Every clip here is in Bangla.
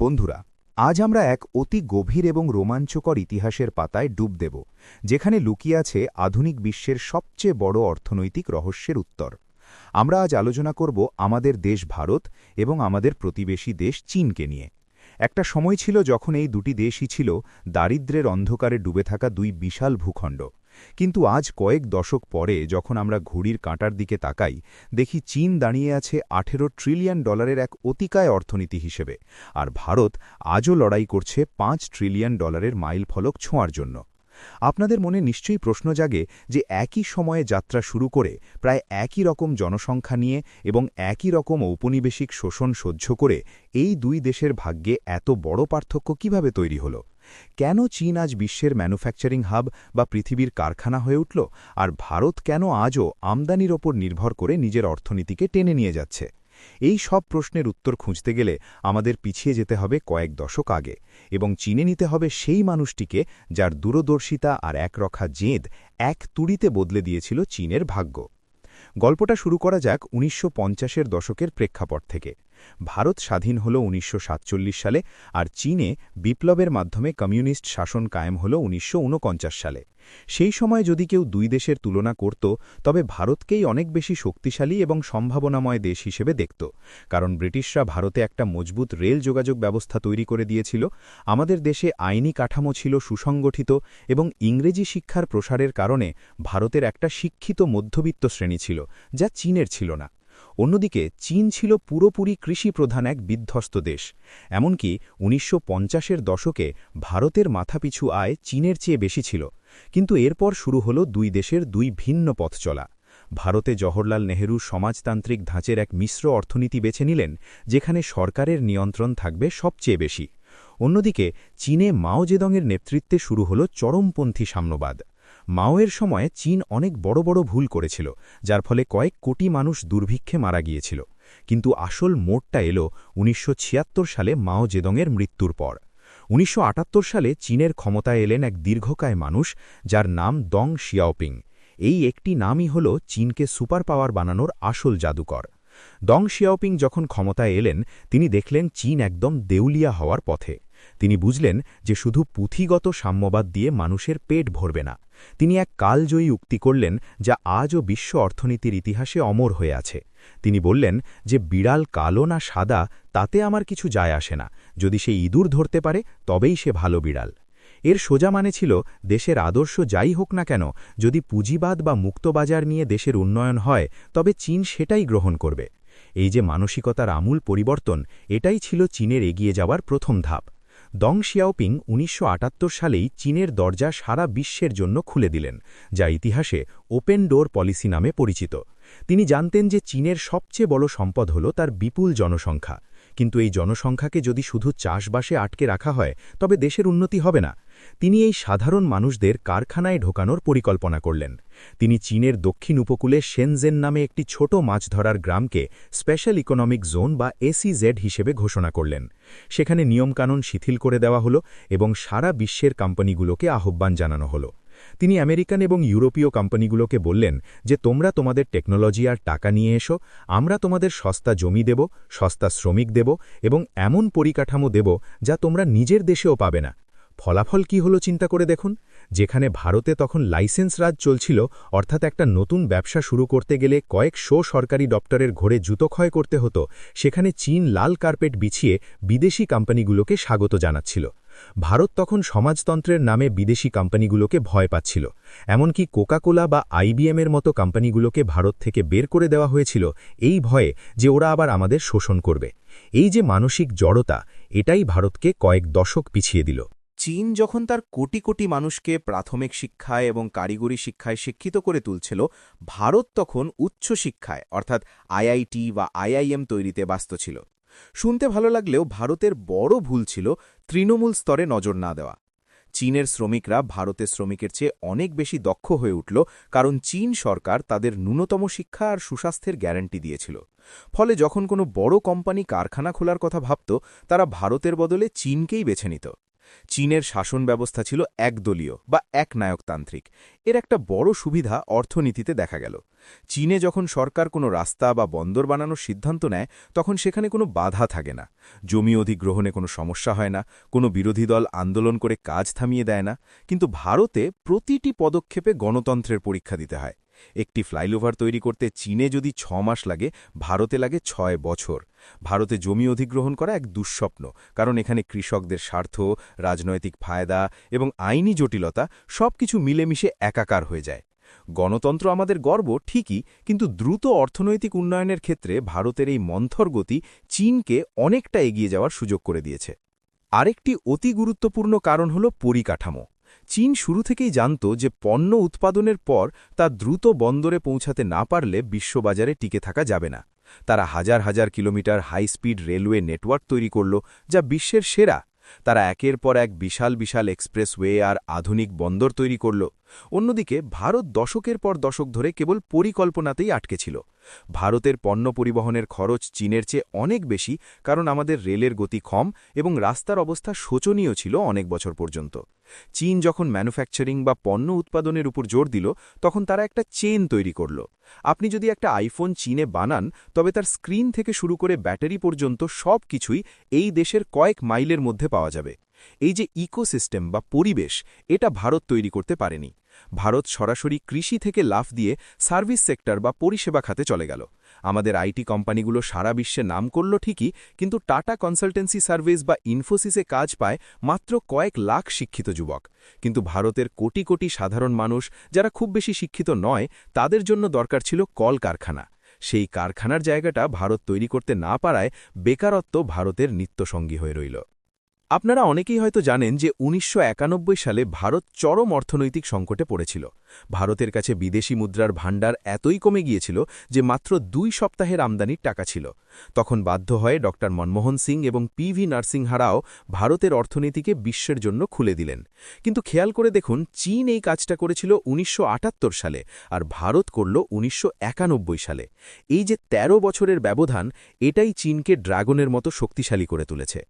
বন্ধুরা, আজ আমরা এক অতি গভীর এবং রোমাঞ্চকর ইতিহাসের পাতায় ডুব দেব, যেখানে লুকিয়ে আছে আধুনিক বিশ্বের সবচেয়ে বড় অর্থনৈতিক রহস্যের উত্তর। আমরা আজ আলোচনা করব আমাদের দেশ ভারত এবং আমাদের প্রতিবেশী দেশ চীনকে নিয়ে। একটা সময় ছিল যখন এই দুটি দেশই ছিল দারিদ্র্যের অন্ধকারে ডুবে থাকা দুই বিশাল ভূখণ্ড। কিন্তু আজ কয়েক দশক পরে যখন আমরা ঘড়ির কাঁটার দিকে তাকাই, দেখি চীন দাঁড়িয়ে আছে $18 ট্রিলিয়ন এক অতিকায় অর্থনীতি হিসেবে, আর ভারত আজও লড়াই করছে $5 ট্রিলিয়ন মাইলফলক ছোঁয়ার জন্য। আপনাদের মনে নিশ্চয়ই প্রশ্ন জাগে যে একই সময়ে যাত্রা শুরু করে প্রায় একই রকম জনসংখ্যা নিয়ে এবং একই রকম ঔপনিবেশিক শোষণ সহ্য করে এই দুই দেশের ভাগ্যে এত বড় পার্থক্য কিভাবে তৈরি হলো? কেন চীন আজ বিশ্বের ম্যানুফ্যাকচারিং হাব বা পৃথিবীর কারখানা হয়ে উঠল, আর ভারত কেন আজও আমদানির ওপর নির্ভর করে নিজের অর্থনীতিকে টেনে নিয়ে যাচ্ছে? এই সব প্রশ্নের উত্তর খুঁজতে গেলে আমাদের পিছিয়ে যেতে হবে কয়েক দশক আগে, এবং চিনে নিতে হবে সেই মানুষটিকে যার দূরদর্শিতা আর একরক্ষা জেদ এক তুড়িতে বদলে দিয়েছিল চীনের ভাগ্য। গল্পটা শুরু করা যাক ১৯৫০-এর দশকের প্রেক্ষাপট থেকে। ভারত স্বাধীন হল ১৯৪৭ সালে, আর চীনে বিপ্লবের মাধ্যমে কমিউনিস্ট শাসন কায়েম হল ১৯৪৯ সালে। সেই সময় যদি কেউ দুই দেশের তুলনা করত, তবে ভারতকেই অনেক বেশি শক্তিশালী এবং সম্ভাবনাময় দেশ হিসেবে দেখত, কারণ ব্রিটিশরা ভারতে একটা মজবুত রেল যোগাযোগ ব্যবস্থা তৈরি করে দিয়েছিল, আমাদের দেশে আইনি কাঠামো ছিল সুসংগঠিত, এবং ইংরেজি শিক্ষার প্রসারের কারণে ভারতের একটা শিক্ষিত মধ্যবিত্ত শ্রেণী ছিল, যা চীনের ছিল না। অন্যদিকে চীন ছিল পুরোপুরি কৃষিপ্রধান এক বিধ্বস্ত দেশ। এমনকি ১৯৫০-এর দশকে ভারতের মাথাপিছু আয় চীনের চেয়ে বেশি ছিল। কিন্তু এরপর শুরু হল দুই দেশের দুই ভিন্ন পথ চলা। ভারতে জওহরলাল নেহরু সমাজতান্ত্রিক ধাঁচের এক মিশ্র অর্থনীতি বেছে নিলেন, যেখানে সরকারের নিয়ন্ত্রণ থাকবে সবচেয়ে বেশি। অন্যদিকে চীনে মাও জেদংয়ের নেতৃত্বে শুরু হল চরমপন্থী সাম্যবাদ। মাওয়ের সময়ে চীন অনেক বড় বড় ভুল করেছিল, যার ফলে কয়েক কোটি মানুষ দুর্ভিক্ষে মারা গিয়েছিল। কিন্তু আসল মোড়টা এল ১৯৭৬ সালে মাও জেদংয়ের মৃত্যুর পর। ১৯৭৮ সালে চীনের ক্ষমতায় এলেন এক দীর্ঘকায় মানুষ, যার নাম দং শিয়াওপিং। এই একটি নামই হল চীনকে সুপার পাওয়ার বানানোর আসল জাদুকর। দং শিয়াওপিং যখন ক্ষমতায় এলেন, তিনি দেখলেন চীন একদম দেউলিয়া হওয়ার পথে। তিনি বুঝলেন যে শুধু পুঁথিগত সাম্যবাদ দিয়ে মানুষের পেট ভরবে না। তিনি এক কালজয়ী উক্তি করলেন, যা আজও বিশ্ব অর্থনীতির ইতিহাসে অমর হয়ে আছে। তিনি বললেন যে বিড়াল কালো না সাদা তাতে আমার কিছু যায় আসে না, যদি সে ইঁদুর ধরতে পারে তবেই সে ভালো বিড়াল। এর সোজা মানে ছিল, দেশের আদর্শ যাই হোক না কেন, যদি পুঁজিবাদ বা মুক্তবাজার নিয়ে দেশের উন্নয়ন হয়, তবে চীন সেটাই গ্রহণ করবে। এই যে মানসিকতার আমূল পরিবর্তন, এটাই ছিল চীনের এগিয়ে যাওয়ার প্রথম ধাপ। দং শিয়াওপিং ১৯৭৮ সালেই চীনের দরজা সারা বিশ্বের জন্য খুলে দিলেন, যা ইতিহাসে ওপেন ডোর পলিসি নামে পরিচিত। তিনি জানতেন যে চীনের সবচেয়ে বড় সম্পদ হল তার বিপুল জনসংখ্যা, কিন্তু এই জনসংখ্যাকে যদি শুধু চাষবাসে আটকে রাখা হয়, তবে দেশের উন্নতি হবে না। তিনি এই সাধারণ মানুষদের কারখানায় ঢোকানোর পরিকল্পনা করলেন। তিনি চীনের দক্ষিণ উপকূলে শেনজেন নামে একটি ছোট মাছ ধরার গ্রামকে স্পেশাল ইকোনমিক জোন বা এসইজেড হিসেবে ঘোষণা করলেন। সেখানে নিয়মকানুন শিথিল করে দেওয়া হল এবং সারা বিশ্বের কোম্পানিগুলোকে আহ্বান জানানো হল। তিনি আমেরিকান এবং ইউরোপীয় কোম্পানিগুলোকে বললেন যে তোমরা তোমাদের টেকনোলজি আর টাকা নিয়ে এসো, আমরা তোমাদের সস্তা জমি দেব, সস্তা শ্রমিক দেব এবং এমন পরিকাঠামো দেব যা তোমরা নিজের দেশেও পাবে না। ফলাফল কি হলো চিন্তা করে দেখুন। যেখানে ভারতে তখন লাইসেন্স রাজ চলছিল, অর্থাৎ একটা নতুন ব্যবসা শুরু করতে গেলে কয়েকশো সরকারি দপ্তরের ঘোরে জুতোক্ষয় করতে হতো, সেখানে চীন লাল কার্পেট বিছিয়ে বিদেশি কোম্পানিগুলোকে স্বাগত জানাচ্ছিল। ভারত তখন সমাজতন্ত্রের নামে বিদেশি কোম্পানিগুলোকে ভয় পাচ্ছিল। এমনকি কোকাকোলা বা আইবিএমের মতো কোম্পানিগুলোকে ভারত থেকে বের করে দেওয়া হয়েছিল এই ভয়ে যে ওরা আবার আমাদের শোষণ করবে। এই যে মানসিক জড়তা, এটাই ভারতকে কয়েক দশক পিছিয়ে দিল। চীন যখন তার কোটি কোটি মানুষকে প্রাথমিক শিক্ষায় এবং কারিগরি শিক্ষায় শিক্ষিত করে তুলছিল, ভারত তখন উচ্চ শিক্ষায় অর্থাৎ আইআইটি বা আইআইএম তৈরিতে ব্যস্ত ছিল। শুনতে ভালো লাগলেও ভারতের বড় ভুল ছিল তৃণমূল স্তরে নজর না দেওয়া। চীনের শ্রমিকরা ভারতের শ্রমিকের চেয়ে অনেক বেশি দক্ষ হয়ে উঠল, কারণ চীন সরকার তাদের ন্যূনতম শিক্ষা আর সুস্বাস্থ্যের গ্যারান্টি দিয়েছিল। ফলে যখন কোনো বড় কোম্পানি কারখানা খোলার কথা ভাবত, তারা ভারতের বদলে চীনকেই বেছে নিত। চীনের শাসন ব্যবস্থা ছিল একদলীয় বা একনায়কতান্ত্রিক। এর একটা বড় সুবিধা অর্থনীতিতে দেখা গেল। চীনে যখন সরকার কোনো রাস্তা বা বন্দর বানানোর সিদ্ধান্ত নেয়, তখন সেখানে কোনো বাধা থাকে না। জমি অধিগ্রহণে কোনো সমস্যা হয় না, কোনো বিরোধী দল আন্দোলন করে কাজ থামিয়ে দেয় না। কিন্তু ভারতে প্রতিটি পদক্ষেপে গণতন্ত্রের পরীক্ষা দিতে হয়। একটি ফ্লাইওভার তৈরি করতে চীনে যদি 6 মাস লাগে, ভারতে লাগে 6 বছর। ভারতে জমি অধিগ্রহণ করা এক দুঃস্বপ্ন, কারণ এখানে কৃষকদের স্বার্থ, রাজনৈতিক ফায়দা এবং আইনি জটিলতা সবকিছু মিলেমিশে একাকার হয়ে যায়। গণতন্ত্র আমাদের গর্ব ঠিকই, কিন্তু দ্রুত অর্থনৈতিক উন্নয়নের ক্ষেত্রে ভারতের এই মন্থর গতি চীনকে অনেকটা এগিয়ে যাওয়ার সুযোগ করে দিয়েছে। আরেকটি অতি গুরুত্বপূর্ণ কারণ হল পরিকাঠামো। চীন শুরু থেকেই জানত যে পণ্য উৎপাদনের পর তা দ্রুত বন্দরে পৌঁছাতে না পারলে বিশ্ববাজারে টিকে থাকা যাবে না। তারা হাজার হাজার kilometre high speed railway network তৈরি করল, যা বিশ্বের সেরা। তারা একের পর এক বিশাল বিশাল এক্সপ্রেসওয়ে আর আধুনিক বন্দর তৈরি করল। অন্যদিকে ভারত দশকের পর দশক ধরে কেবল পরিকল্পনাতেই আটকে ছিল। ভারতের পণ্য পরিবহনের খরচ চীনের চেয়ে অনেক বেশি, কারণ আমাদের রেলের গতি কম এবং রাস্তার অবস্থা শোচনীয় ছিল অনেক বছর পর্যন্ত। চীন যখন ম্যানুফ্যাকচারিং বা পণ্য উৎপাদনের উপর জোর দিল, তখন তারা একটা চেইন তৈরি করল। আপনি যদি একটা আইফোন চীনে বানান, তবে তার স্ক্রিন থেকে শুরু করে ব্যাটারি পর্যন্ত সব কিছুই এই দেশের কয়েক মাইলের মধ্যে পাওয়া যাবে। এই যে ইকোসিস্টেম বা পরিবেশ, এটা ভারত তৈরি করতে পারেনি। ভারত সরাসরি কৃষি থেকে লাফ দিয়ে সার্ভিস সেক্টর বা পরিষেবা খাতে চলে গেল। আমাদের আইটি কোম্পানিগুলো সারা বিশ্বে নাম করল ঠিকই, কিন্তু টাটা কনসালটেন্সি সার্ভিস বা ইনফোসিসে কাজ পায় মাত্র কয়েক লাখ শিক্ষিত যুবক। কিন্তু ভারতের কোটি কোটি সাধারণ মানুষ, যারা খুব বেশি শিক্ষিত নয়, তাদের জন্য দরকার ছিল কলকারখানা। সেই কারখানার জায়গাটা ভারত তৈরি করতে না পারায় বেকারত্ব ভারতের নিত্যসঙ্গী হয়ে রইল। আপনারা অনেকেই হয়তো জানেন যে ১৯৯১ সালে ভারত চরম অর্থনৈতিক সংকটে পড়েছিল। ভারতের কাছে বিদেশি মুদ্রার ভাণ্ডার এতই কমে গিয়েছিল যে মাত্র ২ সপ্তাহের আমদানির টাকা ছিল। তখন বাধ্য হয়ে ড মনমোহন সিং এবং পিভি নরসিংহ রাও ভারতের অর্থনীতিকে বিশ্বের জন্য খুলে দিলেন। কিন্তু খেয়াল করে দেখুন, চীন এই কাজটা করেছিল ১৯৭৮ সালে, আর ভারত করল ১৯৯১ সালে। এই যে ১৩ বছরের ব্যবধান, এটাই চীনকে ড্রাগনের মতো শক্তিশালী করে তুলেছে।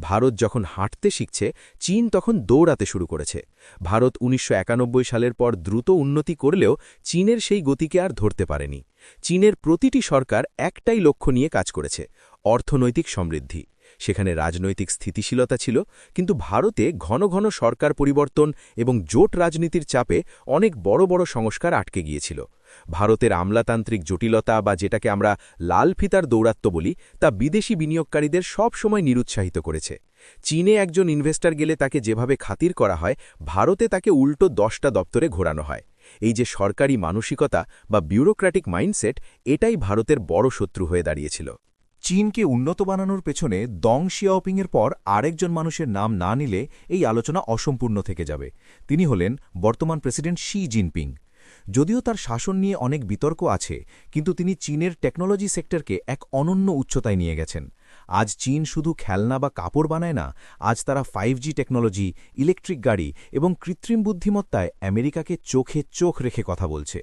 ভারত যখন হাঁটতে শিখছে, চীন তখন দৌড়াতে শুরু করেছে। ভারত ১৯৯১ সালের পর দ্রুত উন্নতি করলেও চীনের সেই গতিকে আর ধরতে পারেনি। চীনের প্রতিটি সরকার একটাই লক্ষ্য নিয়ে কাজ করেছে, অর্থনৈতিক সমৃদ্ধি। সেখানে রাজনৈতিক স্থিতিশীলতা ছিল, কিন্তু ভারতে ঘন ঘন সরকার পরিবর্তন এবং জোট রাজনীতির চাপে অনেক বড় বড় সংস্কার আটকে গিয়েছিল। ভারতের আমলাতান্ত্রিক জটিলতা, বা যেটাকে আমরা লাল ফিতার দৌরাত্ম্য বলি, তা বিদেশি বিনিয়োগকারীদের সব সময় নিরুৎসাহিত করেছে। চীনে একজন ইনভেস্টর গেলে তাকে যেভাবে খাতির করা হয়, ভারতে তাকে উল্টো ১০টা দপ্তরে ঘোরানো হয়। এই যে সরকারি মানসিকতা বা বিউরোক্র্যাটিক মাইন্ডসেট, এটাই ভারতের বড় শত্রু হয়ে দাঁড়িয়েছিল। চীনকে উন্নত বানানোর পেছনে দং শিয়াওপিংয়ের পর আরেকজন মানুষের নাম না নিলে এই আলোচনা অসম্পূর্ণ থেকে যাবে। তিনি হলেন বর্তমান প্রেসিডেন্ট শি জিনপিং। যদিও তার শাসন নিয়ে অনেক বিতর্ক আছে, কিন্তু তিনি চীনের টেকনোলজি সেক্টরকে এক অনন্য উচ্চতায় নিয়ে গেছেন। আজ চীন শুধু খেলনা বা কাপড় বানায় না, আজ তারা 5G টেকনোলজি, ইলেকট্রিক গাড়ি এবং কৃত্রিম বুদ্ধিমত্তায় আমেরিকাকে চোখে চোখ রেখে কথা বলছে।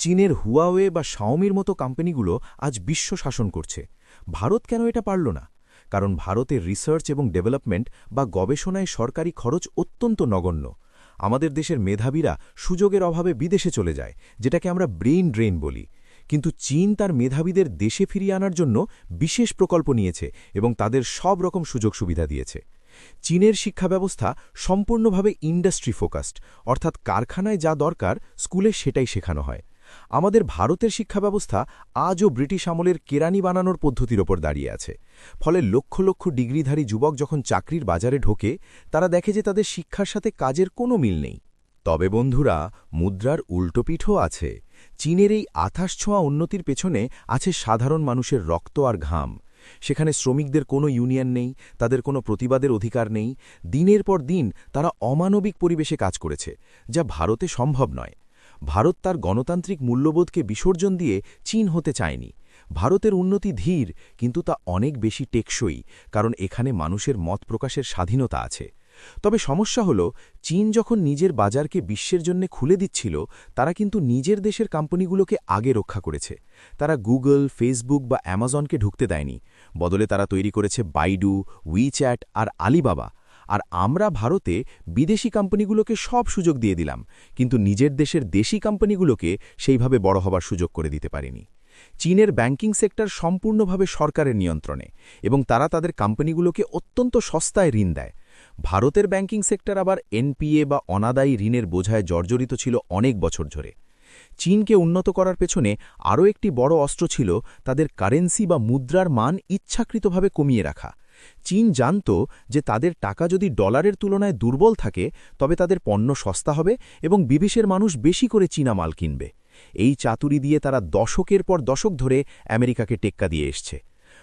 চীনের হুয়াওয়ে বা শাওমির মতো কোম্পানিগুলো আজ বিশ্ব শাসন করছে। ভারত কেন এটা পারল না? কারণ ভারতের রিসার্চ এবং ডেভেলপমেন্ট বা গবেষণায় সরকারি খরচ অত্যন্ত নগণ্য। আমাদের দেশের মেধাবীরা সুযোগের অভাবে বিদেশে চলে যায়, যেটাকে আমরা ব্রেইন ড্রেন বলি। কিন্তু চীন তার মেধাবীদের দেশে ফিরিয়ে আনার জন্য বিশেষ প্রকল্প নিয়েছে এবং তাদের সব রকম সুযোগ সুবিধা দিয়েছে। চীনের শিক্ষা ব্যবস্থা সম্পূর্ণভাবে ইন্ডাস্ট্রি ফোকাসড, অর্থাৎ কারখানায় যা দরকার স্কুলে সেটাই শেখানো হয়। আমাদের ভারতের শিক্ষা ব্যবস্থা আজও ব্রিটিশ আমলের কেরানি বানানোর পদ্ধতির ওপর দাঁড়িয়ে আছে। ফলে লক্ষ লক্ষ ডিগ্রিধারী যুবক যখন চাকরির বাজারে ঢোকে, তারা দেখে যে তাদের শিক্ষার সাথে কাজের কোনো মিল নেই। তবে বন্ধুরা, মুদ্রার উল্টোপিঠও আছে। চীনের এই আথাস ছোঁয়া উন্নতির পেছনে আছে সাধারণ মানুষের রক্ত আর ঘাম। সেখানে শ্রমিকদের কোনো ইউনিয়ন নেই, তাদের কোনো প্রতিবাদের অধিকার নেই। দিনের পর দিন তারা অমানবিক পরিবেশে কাজ করেছে, যা ভারতে সম্ভব নয়। ভারত তার গণতান্ত্রিক মূল্যবোধকে বিসর্জন দিয়ে চীন হতে চায়নি। ভারতের উন্নতি ধীর, কিন্তু তা অনেক বেশি টেকসই, কারণ এখানে মানুষের মত প্রকাশের স্বাধীনতা আছে। তবে সমস্যা হল, চীন যখন নিজের বাজারকে বিশ্বের জন্য খুলে দিচ্ছিল, তারা কিন্তু নিজের দেশের কোম্পানিগুলোকে আগে রক্ষা করেছে। তারা গুগল, ফেসবুক বা অ্যামাজনকে ঢুকতে দেয়নি। বদলে তারা তৈরি করেছে বাইডু, উইচ্যাট আর আলিবাবা। আর আমরা ভারতে বিদেশি কোম্পানিগুলোকে সব সুযোগ দিয়ে দিলাম, কিন্তু নিজের দেশের দেশি কোম্পানিগুলোকে সেইভাবে বড় হবার সুযোগ করে দিতে পারিনি। চীনের ব্যাংকিং সেক্টর সম্পূর্ণভাবে সরকারের নিয়ন্ত্রণে, এবং তারা তাদের কোম্পানিগুলোকে অত্যন্ত সস্তায় ঋণ দেয়। ভারতের ব্যাংকিং সেক্টর আবার এনপিএ বা অনাদায়ী ঋণের বোঝায় জর্জরিত ছিল অনেক বছর ধরে। চীনকে উন্নত করার পেছনে আরও একটি বড় অস্ত্র ছিল তাদের কারেন্সি বা মুদ্রার মান ইচ্ছাকৃতভাবে কমিয়ে রাখা। চীন জানত যে তাদের টাকা যদি ডলারের তুলনায় দুর্বল থাকে, তবে তাদের পণ্য সস্তা হবে এবং বিদেশের মানুষ বেশি করে চীনা মাল কিনবে। এই চাতুরি দিয়ে তারা দশকের পর দশক ধরে আমেরিকাকে টেক্কা দিয়ে এসছে।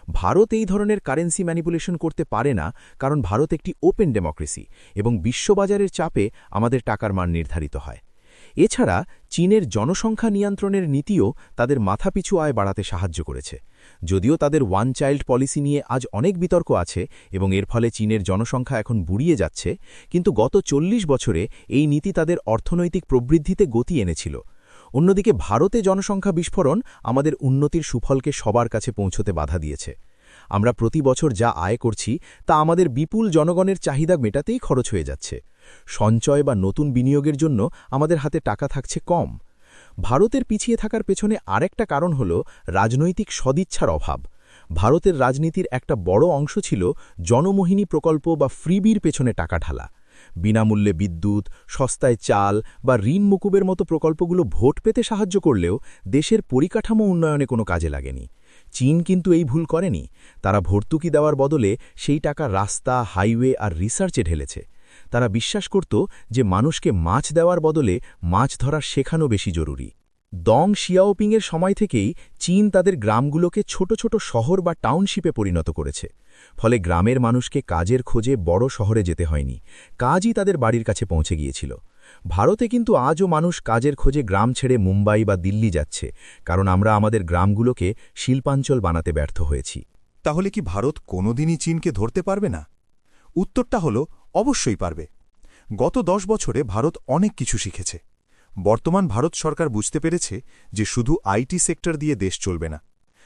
ভারত এই ধরনের কারেন্সি ম্যানিপুলেশন করতে পারে না, কারণ ভারত একটি ওপেন ডেমোক্রেসি এবং বিশ্ববাজারের চাপে আমাদের টাকার মান নির্ধারিত হয়। এছাড়া চীনের জনসংখ্যা নিয়ন্ত্রণের নীতিও তাদের মাথাপিছু আয় বাড়াতে সাহায্য করেছে। যদিও তাদের ওয়ান চাইল্ড পলিসি নিয়ে আজ অনেক বিতর্ক আছে এবং এর ফলে চীনের জনসংখ্যা এখন বুড়িয়ে যাচ্ছে, কিন্তু গত 40 বছরে এই নীতি তাদের অর্থনৈতিক প্রবৃদ্ধিতে গতি এনেছিল। অন্যদিকে ভারতে জনসংখ্যা বিস্ফোরণ আমাদের উন্নতির সুফলকে সবার কাছে পৌঁছতে বাধা দিয়েছে। আমরা প্রতি বছর যা আয় করছি তা আমাদের বিপুল জনগণের চাহিদা মেটাতেই খরচ হয়ে যাচ্ছে। সঞ্চয় বা নতুন বিনিয়োগের জন্য আমাদের হাতে টাকা থাকছে কম। ভারতের পিছিয়ে থাকার পেছনে আরেকটা কারণ হল রাজনৈতিক সদিচ্ছার অভাব। ভারতের রাজনীতির একটা বড় অংশ ছিল জনমোহিনী প্রকল্প বা ফ্রিবির পেছনে টাকা ঢালা। বিনামূল্যে বিদ্যুৎ, সস্তায় চাল বা ঋণ মুকুবের মতো প্রকল্পগুলো ভোট পেতে সাহায্য করলেও দেশের পরিকাঠামো উন্নয়নে কোনো কাজে লাগেনি। চীন কিন্তু এই ভুল করেনি। তারা ভর্তুকি দেওয়ার বদলে সেই টাকা রাস্তা, হাইওয়ে আর রিসার্চে ঢেলেছে। তারা বিশ্বাস করত যে মানুষকে মাছ দেওয়ার বদলে মাছ ধরা শেখানো বেশি জরুরি। দং শিয়াওপিংয়ের সময় থেকেই চীন তাদের গ্রামগুলোকে ছোট ছোট শহর বা টাউনশিপে পরিণত করেছে। ফলে গ্রামের মানুষকে কাজের খোঁজে বড় শহরে যেতে হয়নি, কাজই তাদের বাড়ির কাছে পৌঁছে গিয়েছিল। ভারতে কিন্তু আজও মানুষ কাজের খোঁজে গ্রাম ছেড়ে মুম্বাই বা দিল্লি যাচ্ছে, কারণ আমরা আমাদের গ্রামগুলোকে শিল্পাঞ্চল বানাতে ব্যর্থ হয়েছি। তাহলে কি ভারত কোনোদিনই চীনকে ধরতে পারবে না? উত্তরটা হল অবশ্যই পারবে। গত 10 বছরে ভারত অনেক কিছু শিখেছে। বর্তমান ভারত সরকার বুঝতে পেরেছে যে শুধু আইটি সেক্টর দিয়ে দেশ চলবে না।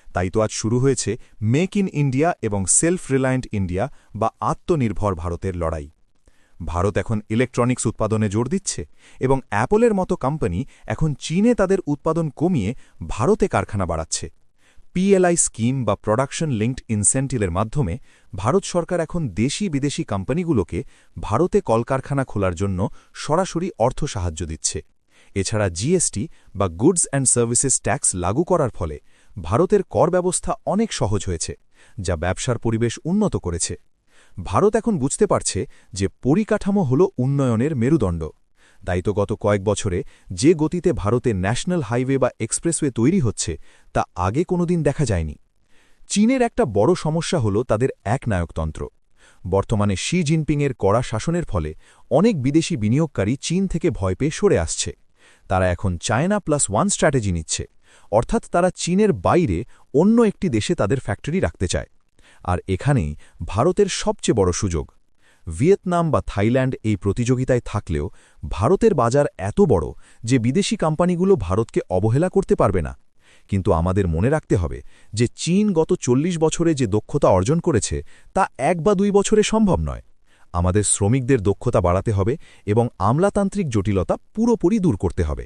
তাই তো আজ শুরু হয়েছে মেক ইন ইন্ডিয়া এবং সেলফ রিলায়েন্ট ইন্ডিয়া বা আত্মনির্ভর ভারতের লড়াই। ভারত এখন ইলেকট্রনিক্স উৎপাদনে জোর দিচ্ছে এবং অ্যাপলের মতো কোম্পানি এখন চীনে তাদের উৎপাদন কমিয়ে ভারতে কারখানা বাড়াচ্ছে। পিএলআই স্কিম বা প্রোডাকশন লিঙ্কড ইনসেন্টিভের মাধ্যমে ভারত সরকার এখন দেশি বিদেশি কোম্পানিগুলোকে ভারতে কলকারখানা খোলার জন্য সরাসরি অর্থ সাহায্য দিচ্ছে। এছাড়া জিএসটি বা গুডস অ্যান্ড সার্ভিসেস ট্যাক্স লাগু করার ফলে ভারতের কর ব্যবস্থা অনেক সহজ হয়েছে, যা ব্যবসার পরিবেশ উন্নত করেছে। ভারত এখন বুঝতে পারছে যে পরিকাঠামো হল উন্নয়নের মেরুদণ্ড। তাই তো গত কয়েক বছরে যে গতিতে ভারতে ন্যাশনাল হাইওয়ে বা এক্সপ্রেসওয়ে তৈরি হচ্ছে তা আগে কোনোদিন দেখা যায়নি। চীনের একটা বড় সমস্যা হল তাদের একনায়কতন্ত্র। বর্তমানে শি জিনপিংয়ের কড়া শাসনের ফলে অনেক বিদেশি বিনিয়োগকারী চীন থেকে ভয় পেয়ে সরে আসছে। তারা এখন চায়না +1 স্ট্র্যাটেজি নিচ্ছে, অর্থাৎ তারা চীনের বাইরে অন্য একটি দেশে তাদের ফ্যাক্টরি রাখতে চায়। আর এখানেই ভারতের সবচেয়ে বড় সুযোগ। ভিয়েতনাম বা থাইল্যান্ড এই প্রতিযোগিতায় থাকলেও ভারতের বাজার এত বড় যে বিদেশি কোম্পানিগুলো ভারতকে অবহেলা করতে পারবে না। কিন্তু আমাদের মনে রাখতে হবে যে চীন গত 40 বছরে যে দক্ষতা অর্জন করেছে তা 1 বা 2 বছরে সম্ভব নয়। আমাদের শ্রমিকদের দক্ষতা বাড়াতে হবে এবং আমলাতান্ত্রিক জটিলতা পুরোপুরি দূর করতে হবে।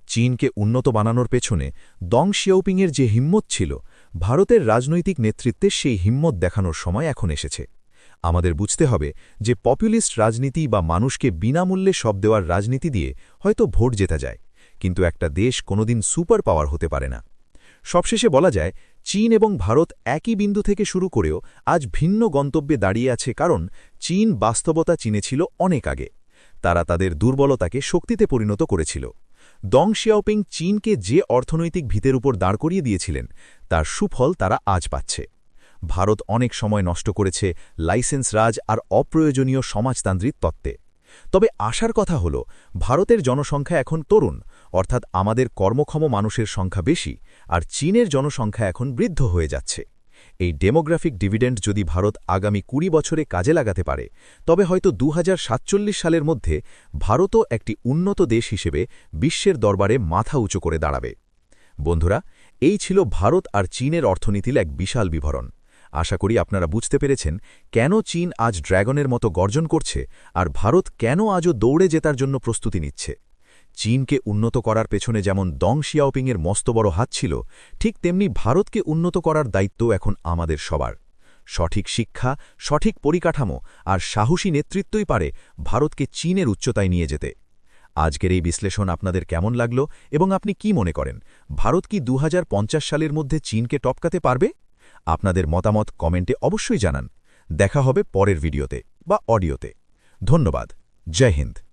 চীনকে উন্নত বানানোর পেছনে দং শিয়াওপিংয়ের যে হিম্মত ছিল, ভারতের রাজনৈতিক নেতৃত্বে সেই হিম্মত দেখানোর সময় এখন এসেছে। আমাদের বুঝতে হবে যে পপুলিস্ট রাজনীতি বা মানুষকে বিনামূল্যে সব দেওয়ার রাজনীতি দিয়ে হয়তো ভোট জেতা যায়, কিন্তু একটা দেশ কোনোদিন সুপার পাওয়ার হতে পারে না। সবশেষে বলা যায়, চীন এবং ভারত একই বিন্দু থেকে শুরু করেও আজ ভিন্ন গন্তব্যে দাঁড়িয়ে আছে, কারণ চীন বাস্তবতা চিনেছিল অনেক আগে। তারা তাদের দুর্বলতাকে শক্তিতে পরিণত করেছিল। দং শিয়াওপিং চীনকে যে অর্থনৈতিক ভিতের উপর দাঁড় করিয়ে দিয়েছিলেন, তার সুফল তারা আজ পাচ্ছে। ভারত অনেক সময় নষ্ট করেছে লাইসেন্স রাজ আর অপ্রয়োজনীয় সমাজতান্ত্রিক তত্ত্বে। তবে আশার কথা হল, ভারতের জনসংখ্যা এখন তরুণ, অর্থাৎ আমাদের কর্মক্ষম মানুষের সংখ্যা বেশি, আর চীনের জনসংখ্যা এখন বৃদ্ধ হয়ে যাচ্ছে। এই ডেমোগ্রাফিক ডিভিডেন্ড যদি ভারত আগামী 20 বছরে কাজে লাগাতে পারে, তবে হয়তো 2047 সালের মধ্যে ভারতও একটি উন্নত দেশ হিসেবে বিশ্বের দরবারে মাথা উঁচু করে দাঁড়াবে। বন্ধুরা, এই ছিল ভারত আর চীনের অর্থনীতির এক বিশাল বিবরণ। আশা করি আপনারা বুঝতে পেরেছেন কেন চীন আজ ড্র্যাগনের মতো গর্জন করছে আর ভারত কেন আজও দৌড়ে জেতার জন্য প্রস্তুতি নিচ্ছে। চীনকে উন্নত করার পেছনে যেমন দং শিয়াওপিংয়ের মস্ত বড় হাত ছিল, ঠিক তেমনি ভারতকে উন্নত করার দায়িত্ব এখন আমাদের সবার। সঠিক শিক্ষা, সঠিক পরিকাঠামো আর সাহসী নেতৃত্বই পারে ভারতকে চীনের উচ্চতায় নিয়ে যেতে। আজকের এই বিশ্লেষণ আপনাদের কেমন লাগলো এবং আপনি কি মনে করেন, ভারত কি 2050 সালের মধ্যে চীনকে টপকাতে পারবে? আপনাদের মতামত কমেন্টে অবশ্যই জানান। দেখা হবে পরের ভিডিওতে বা অডিওতে। ধন্যবাদ। জয় হিন্দ।